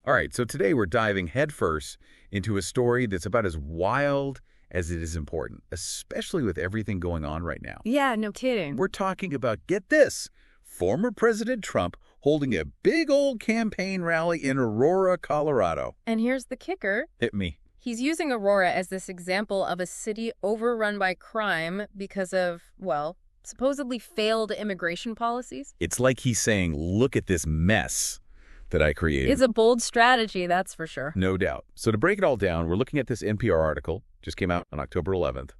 All right, so today we're diving headfirst into a story that's about as wild as it is important, especially with everything going on right now. Yeah, no kidding. We're talking about, get this, former President Trump holding a big old campaign rally in Aurora, Colorado. And here's the kicker. Hit me. He's using Aurora as this example of a city overrun by crime because of, well, supposedly failed immigration policies. It's like he's saying, look at this mess that I created. It's a bold strategy, that's for sure. No doubt. So to break it all down, we're looking at this NPR article, just came out on October 11th.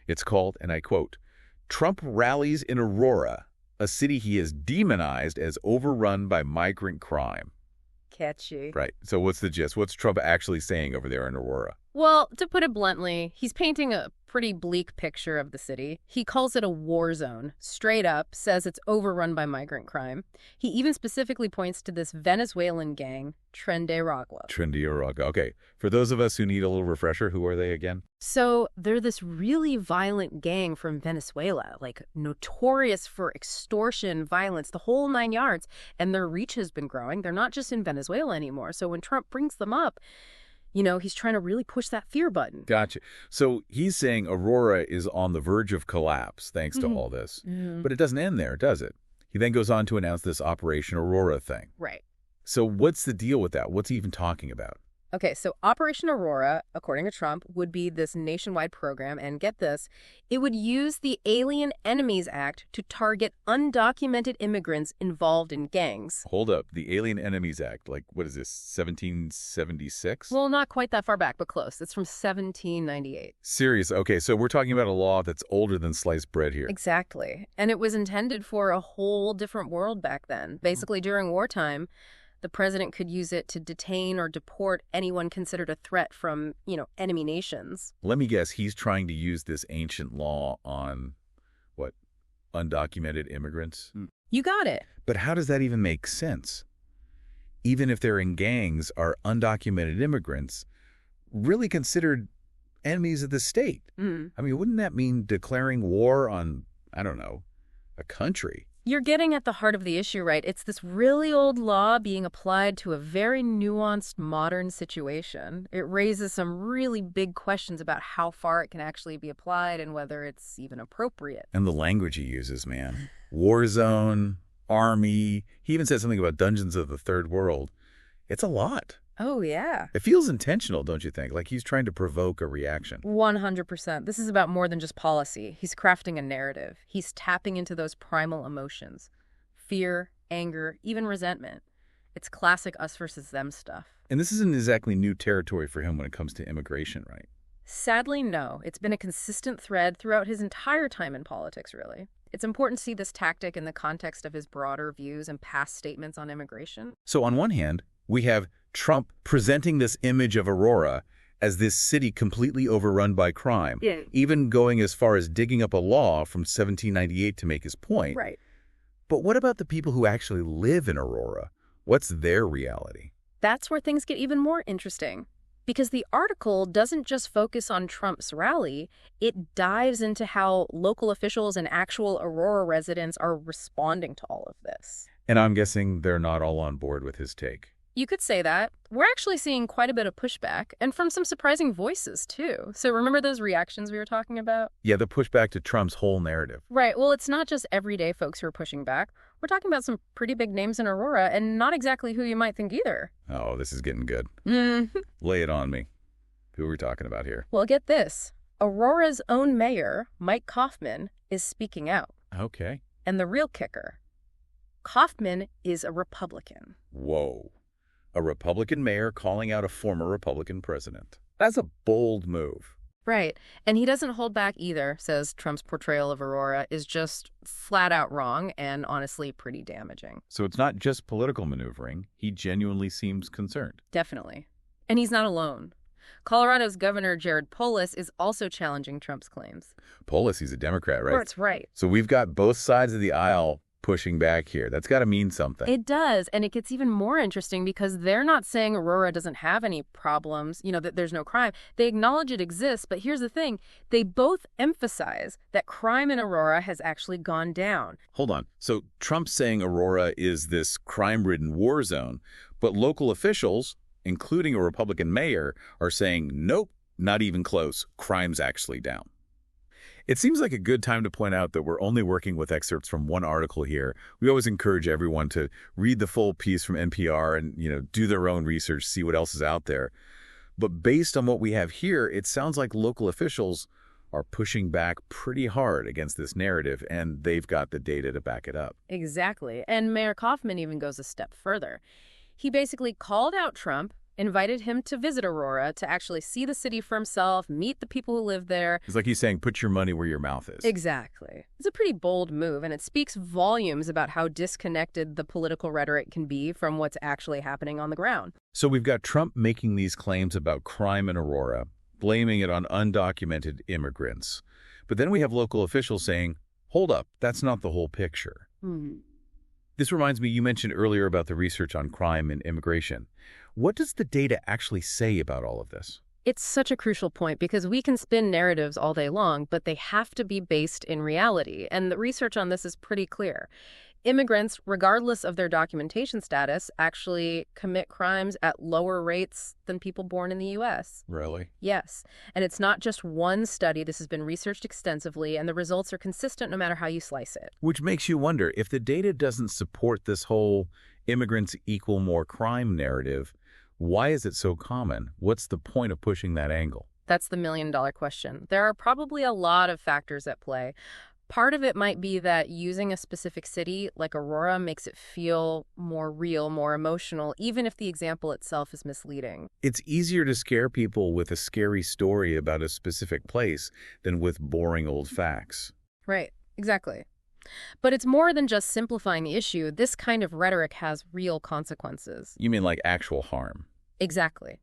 It's called, and I quote, "Trump rallies in Aurora, a city he has demonized as overrun by migrant crime." Catchy. Right. So what's the gist? What's Trump actually saying over there in Aurora? Well, to put it bluntly, he's painting a pretty bleak picture of the city. He calls it a war zone, straight up, says it's overrun by migrant crime. He even specifically points to this Venezuelan gang, Tren de Aragua. Tren de Aragua. Okay. For those of us who need a little refresher, who are they again? So they're this really violent gang from Venezuela, like notorious for extortion, violence, the whole 9 yards. And their reach has been growing. They're not just in Venezuela anymore. So when Trump brings them up, you know, he's trying to really push that fear button. Gotcha. So he's saying Aurora is on the verge of collapse thanks to all this. But it doesn't end there, does it? He then goes on to announce this Operation Aurora thing. Right. So what's the deal with that? What's he even talking about? Okay, so Operation Aurora, according to Trump, would be this nationwide program, and get this, it would use the Alien Enemies Act to target undocumented immigrants involved in gangs. Hold up. The Alien Enemies Act, like, what is this, 1776? Well, not quite that far back, but close. It's from 1798. Serious. Okay, so we're talking about a law that's older than sliced bread here. Exactly. And it was intended for a whole different world back then. Basically, during wartime, the president could use it to detain or deport anyone considered a threat from, enemy nations. Let me guess, he's trying to use this ancient law on, what, undocumented immigrants? You got it. But how does that even make sense? Even if they're in gangs, are undocumented immigrants really considered enemies of the state? I mean, wouldn't that mean declaring war on, I don't know, a country? You're getting at the heart of the issue, right? It's this really old law being applied to a very nuanced modern situation. It raises some really big questions about how far it can actually be applied and whether it's even appropriate. And the language he uses, man. War zone, army. He even said something about dungeons of the third world. It's a lot. Oh, yeah. It feels intentional, don't you think? Like he's trying to provoke a reaction. 100%. This is about more than just policy. He's crafting a narrative. He's tapping into those primal emotions. Fear, anger, even resentment. It's classic us versus them stuff. And this isn't exactly new territory for him when it comes to immigration, right? Sadly, no. It's been a consistent thread throughout his entire time in politics, really. It's important to see this tactic in the context of his broader views and past statements on immigration. So on one hand, we have Trump presenting this image of Aurora as this city completely overrun by crime, even going as far as digging up a law from 1798 to make his point. Right. But what about the people who actually live in Aurora? What's their reality? That's where things get even more interesting. Because the article doesn't just focus on Trump's rally, it dives into how local officials and actual Aurora residents are responding to all of this. And I'm guessing they're not all on board with his take. You could say that. We're actually seeing quite a bit of pushback, and from some surprising voices, too. So remember those reactions we were talking about? Yeah, the pushback to Trump's whole narrative. Right. Well, it's not just everyday folks who are pushing back. We're talking about some pretty big names in Aurora, and not exactly who you might think either. Oh, this is getting good. Lay it on me. Who are we talking about here? Well, get this. Aurora's own mayor, Mike Kaufman, is speaking out. Okay. And the real kicker, Kaufman is a Republican. Whoa. A Republican mayor calling out a former Republican president. That's a bold move. Right. And he doesn't hold back either, says Trump's portrayal of Aurora is just flat out wrong and honestly pretty damaging. So it's not just political maneuvering. He genuinely seems concerned. Definitely. And he's not alone. Colorado's Governor Jared Polis is also challenging Trump's claims. Polis, he's a Democrat, right? That's right. So we've got both sides of the aisle pushing back here. That's got to mean something. It does. And it gets even more interesting because they're not saying Aurora doesn't have any problems, that there's no crime. They acknowledge it exists. But here's the thing. They both emphasize that crime in Aurora has actually gone down. Hold on. So Trump's saying Aurora is this crime-ridden war zone, but local officials including a Republican mayor, are saying, nope, not even close, crime's actually down. It seems like a good time to point out that we're only working with excerpts from one article here. We always encourage everyone to read the full piece from NPR and, do their own research, see what else is out there. But based on what we have here, it sounds like local officials are pushing back pretty hard against this narrative, and they've got the data to back it up. Exactly. And Mayor Kaufman even goes a step further. He basically called out Trump, invited him to visit Aurora to actually see the city for himself, meet the people who live there. It's like he's saying, put your money where your mouth is. Exactly. It's a pretty bold move, and it speaks volumes about how disconnected the political rhetoric can be from what's actually happening on the ground. So we've got Trump making these claims about crime in Aurora, blaming it on undocumented immigrants. But then we have local officials saying, hold up, that's not the whole picture. This reminds me, you mentioned earlier about the research on crime and immigration. What does the data actually say about all of this? It's such a crucial point because we can spin narratives all day long, but they have to be based in reality. And the research on this is pretty clear. Immigrants, regardless of their documentation status, actually commit crimes at lower rates than people born in the U.S. Really? Yes. And it's not just one study. This has been researched extensively, and the results are consistent no matter how you slice it. Which makes you wonder, if the data doesn't support this whole immigrants equal more crime narrative, why is it so common? What's the point of pushing that angle? That's the million-dollar question. There are probably a lot of factors at play. Part of it might be that using a specific city like Aurora makes it feel more real, more emotional, even if the example itself is misleading. It's easier to scare people with a scary story about a specific place than with boring old facts. Right, exactly. But it's more than just simplifying the issue. This kind of rhetoric has real consequences. You mean like actual harm? Exactly.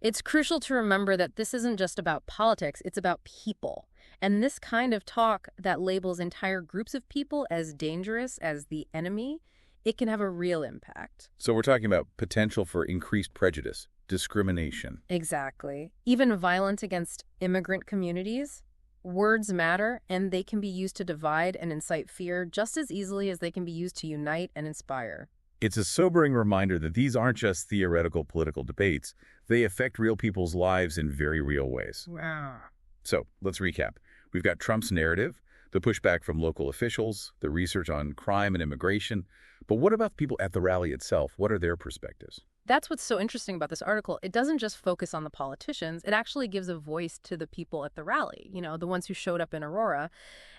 It's crucial to remember that this isn't just about politics, it's about people. And this kind of talk that labels entire groups of people as dangerous, as the enemy, it can have a real impact. So we're talking about potential for increased prejudice, discrimination. Exactly. Even violence against immigrant communities. Words matter, and they can be used to divide and incite fear just as easily as they can be used to unite and inspire. It's a sobering reminder that these aren't just theoretical political debates. They affect real people's lives in very real ways. Wow. So let's recap. We've got Trump's narrative, the pushback from local officials, the research on crime and immigration. But what about the people at the rally itself? What are their perspectives? That's what's so interesting about this article. It doesn't just focus on the politicians. It actually gives a voice to the people at the rally, the ones who showed up in Aurora.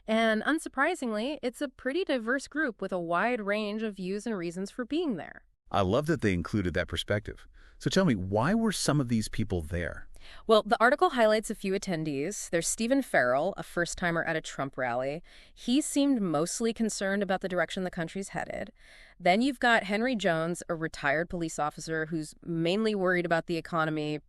And unsurprisingly, it's a pretty diverse group with a wide range of views and reasons for being there. I love that they included that perspective. So tell me, why were some of these people there? Well, the article highlights a few attendees. There's Stephen Farrell, a first-timer at a Trump rally. He seemed mostly concerned about the direction the country's headed. Then you've got Henry Jones, a retired police officer who's mainly worried about the economy,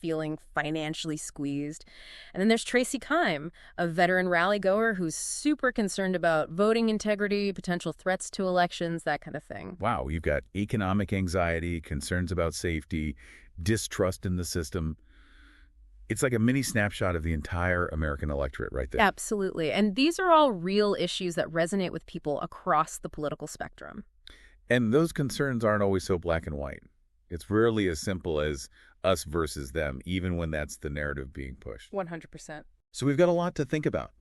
feeling financially squeezed. And then there's Tracy Keim, a veteran rally-goer who's super concerned about voting integrity, potential threats to elections, that kind of thing. Wow, you've got economic anxiety, concerns about safety, distrust in the system. It's like a mini snapshot of the entire American electorate right there. Absolutely. And these are all real issues that resonate with people across the political spectrum. And those concerns aren't always so black and white. It's rarely as simple as us versus them, even when that's the narrative being pushed. 100%. So we've got a lot to think about.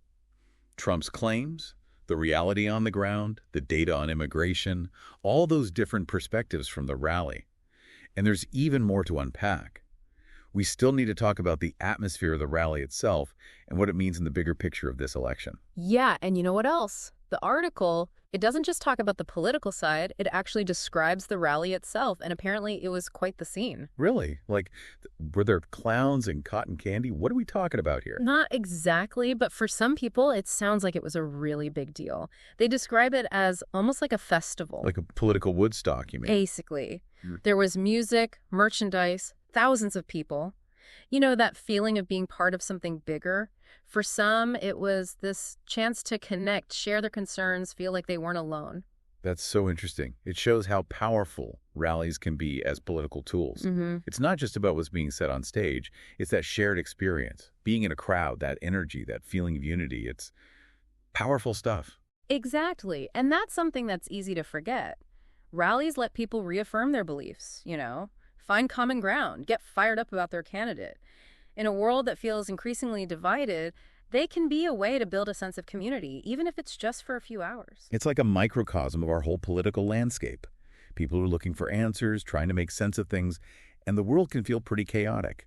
Trump's claims, the reality on the ground, the data on immigration, all those different perspectives from the rally. And there's even more to unpack. We still need to talk about the atmosphere of the rally itself and what it means in the bigger picture of this election. Yeah, and you know what else? The article, it doesn't just talk about the political side, it actually describes the rally itself, and apparently it was quite the scene. Really? Like, were there clowns and cotton candy? What are we talking about here? Not exactly, but for some people, it sounds like it was a really big deal. They describe it as almost like a festival. Like a political Woodstock, you mean? Basically. There was music, merchandise, thousands of people. That feeling of being part of something bigger. For some, it was this chance to connect, share their concerns, feel like they weren't alone. That's so interesting. It shows how powerful rallies can be as political tools. It's not just about what's being said on stage. It's that shared experience, being in a crowd, that energy, that feeling of unity. It's powerful stuff. Exactly. And that's something that's easy to forget. Rallies let people reaffirm their beliefs, find common ground, get fired up about their candidate. In a world that feels increasingly divided, they can be a way to build a sense of community, even if it's just for a few hours. It's like a microcosm of our whole political landscape. People are looking for answers, trying to make sense of things, and the world can feel pretty chaotic.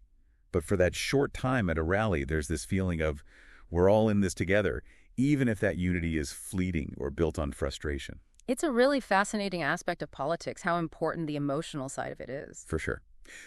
But for that short time at a rally, there's this feeling of, we're all in this together, even if that unity is fleeting or built on frustration. It's a really fascinating aspect of politics, how important the emotional side of it is. For sure.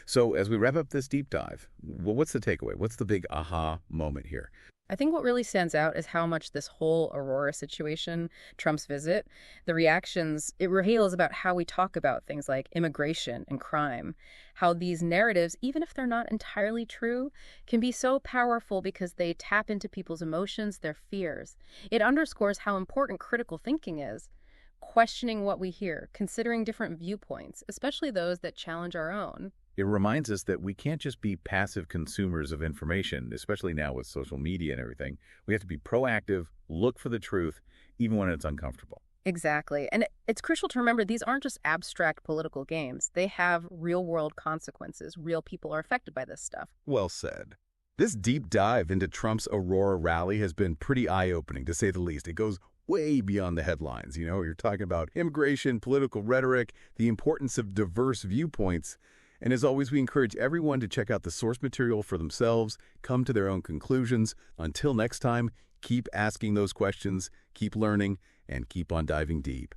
So as we wrap up this deep dive, well, what's the takeaway? What's the big aha moment here? I think what really stands out is how much this whole Aurora situation, Trump's visit, the reactions it reveals about how we talk about things like immigration and crime, how these narratives, even if they're not entirely true, can be so powerful because they tap into people's emotions, their fears. It underscores how important critical thinking is, questioning what we hear, considering different viewpoints, especially those that challenge our own. It reminds us that we can't just be passive consumers of information, especially now with social media and everything. We have to be proactive, look for the truth, even when it's uncomfortable. Exactly. And it's crucial to remember these aren't just abstract political games. They have real-world consequences. Real people are affected by this stuff. Well said. This deep dive into Trump's Aurora rally has been pretty eye-opening, to say the least. It goes way beyond the headlines. You're talking about immigration, political rhetoric, the importance of diverse viewpoints. And as always, we encourage everyone to check out the source material for themselves, come to their own conclusions. Until next time, keep asking those questions, keep learning, and keep on diving deep.